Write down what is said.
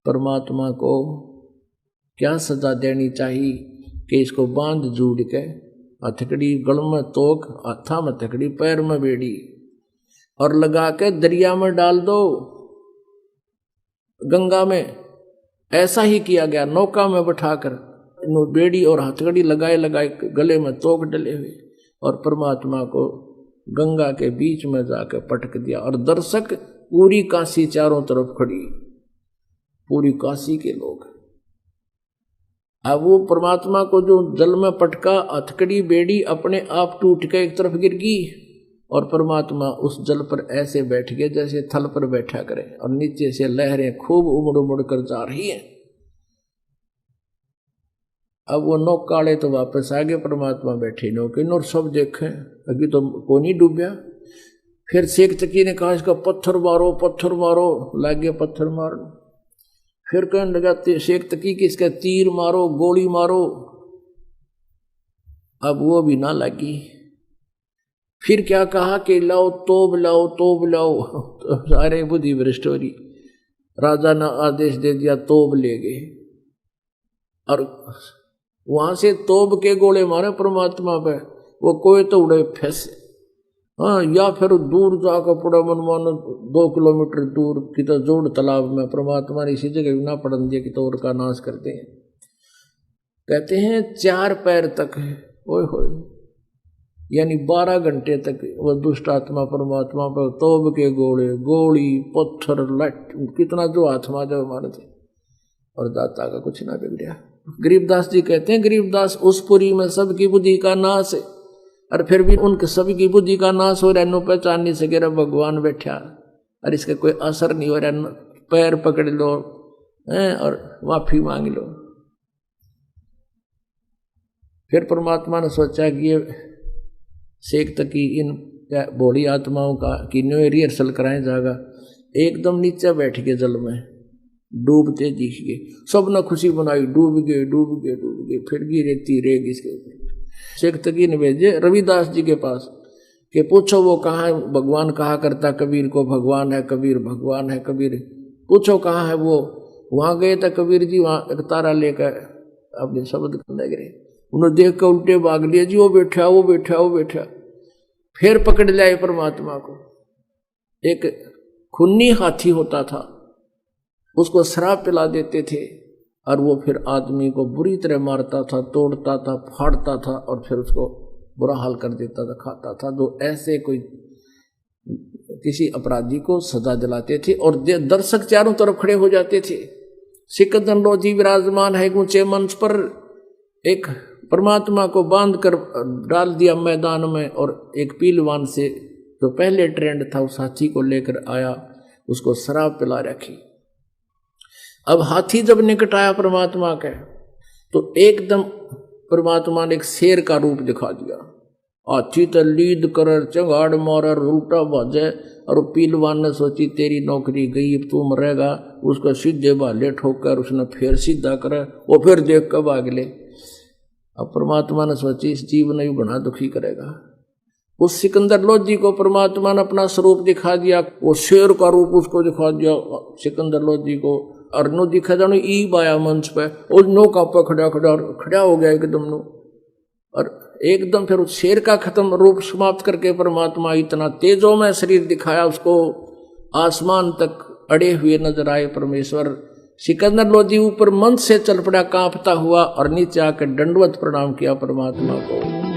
परमात्मा को क्या सजा देनी चाहिए कि इसको बांध जोड़ के हथकड़ी गल में तोक, हाथा में हथकड़ी, पैर में बेड़ी और लगा के दरिया में डाल दो, गंगा में। ऐसा ही किया गया, नौका में बैठाकर बेड़ी और हथकड़ी लगाए लगाए गले में तोक डले हुए और परमात्मा को गंगा के बीच में जाकर पटक दिया। और दर्शक पूरी काशी चारों तरफ खड़ी, पूरी काशी के लोग। अब वो परमात्मा को जो जल में पटका, हथकड़ी बेड़ी अपने आप टूट के एक तरफ गिर गई और परमात्मा उस जल पर ऐसे बैठ गए जैसे थल पर बैठा करे और नीचे से लहरें खूब उमड़ उमड़ कर जा रही हैं। अब वो नौकाले तो वापस आ गए, परमात्मा बैठे नौके और सब देखे, अभी तो को नहीं डूबया। फिर शेख तकी ने कहा इसका पत्थर मारो, पत्थर मारो, लग गया पत्थर मारना। फिर कहने लगा शेख तकी कि इसका तीर मारो, गोली मारो। अब वो भी ना लगी। फिर क्या कहा कि लाओ तोब लाओ, तोब लाओ। तो सारे बुद्धि भ्रष्ट हो रही। राजा ने आदेश दे दिया, तोब ले गए और वहां से तोब के गोले मारे परमात्मा पे। वो कोई तो उड़े फैसे, हाँ, या फिर दूर जाकर पड़ा मनमानो 2 किलोमीटर दूर की तो जोड़ तालाब में परमात्मा ने इसी जगह ना पड़न दिया कि तो और का नाश करते हैं। कहते हैं 4 पैर तक है, ओए होए, यानी 12 घंटे तक वो दुष्ट आत्मा परमात्मा पर तोब के गोले, गोली, पत्थर, लट, कितना जो आत्मा जो मारे थे और दाता का कुछ ना बिगड़ा। गरीबदास जी कहते हैं, गरीबदास उस पुरी में सबकी बुद्धि का नाश है और फिर भी उनके सभी की बुद्धि का नाश हो रहा है, नो पहचान नहीं सके रहा भगवान बैठा और इसका कोई असर नहीं हो रहा। पैर पकड़ लो और माफी मांग लो। फिर परमात्मा ने सोचा कि ये शेख तकी इन भोली आत्माओं का कि न्यू रिहर्सल कराए जाएगा। एकदम नीचे बैठ के जल में डूबते दिख गए, सब ने खुशी बनाई, डूब गए डूब गए डूब गए। फिर गिरती रेगी इसके ऊपर। शेख तकी ने भेजे रविदास जी के पास कि पूछो वो कहाँ है, भगवान कहा करता कबीर को भगवान है कबीर, भगवान है कबीर, पूछो कहाँ है वो। वहां गए थे कबीर जी, वहां एक तारा लेकर अपने शब्द करने गए। उन्होंने देख कर उल्टे भाग लिया जी, वो बैठा वो बैठा वो बैठा। फिर पकड़ लाए परमात्मा को। एक खूनी हाथी होता था, उसको शराब पिला देते थे और वो फिर आदमी को बुरी तरह मारता था, तोड़ता था, फाड़ता था और फिर उसको बुरा हाल कर देता था, खाता था। तो ऐसे कोई किसी अपराधी को सजा दिलाते थे और दर्शक चारों तरफ खड़े हो जाते थे। सिकंदर लोधी विराजमान है ऊंचे मंच पर, एक परमात्मा को बांध कर डाल दिया मैदान में और एक पीलवान से जो पहले ट्रेंड था उस हाथी को लेकर आया, उसको शराब पिला रखी। अब हाथी जब निकट आया परमात्मा के तो एकदम परमात्मा ने एक शेर का रूप दिखा दिया। हाथी तो लीद कर चंगाड़ मार उल्टा भाजे और पीलवान ने सोची तेरी नौकरी गई, अब तू मरेगा। उसको सीधे भाले ठोकर उसने फिर सीधा करे, वो फिर देख कर भाग ले। अब परमात्मा ने सोची इस जीव ने भी बड़ा दुखी करेगा। उस सिकंदर लोधी को परमात्मा ने अपना स्वरूप दिखा दिया, वो शेर का रूप उसको दिखा दिया सिकंदर लोधी को। और नो दिखा जानो ईब आया मंच पे और नौका पर खड़ा हो गया एकदम नो। और एकदम फिर उस शेर का खत्म रूप समाप्त करके परमात्मा इतना तेजों में शरीर दिखाया, उसको आसमान तक अड़े हुए नजर आए परमेश्वर। सिकंदर लोधी ऊपर मंच से चल पड़ा कांपता हुआ और नीचे आकर दंडवत प्रणाम किया परमात्मा को।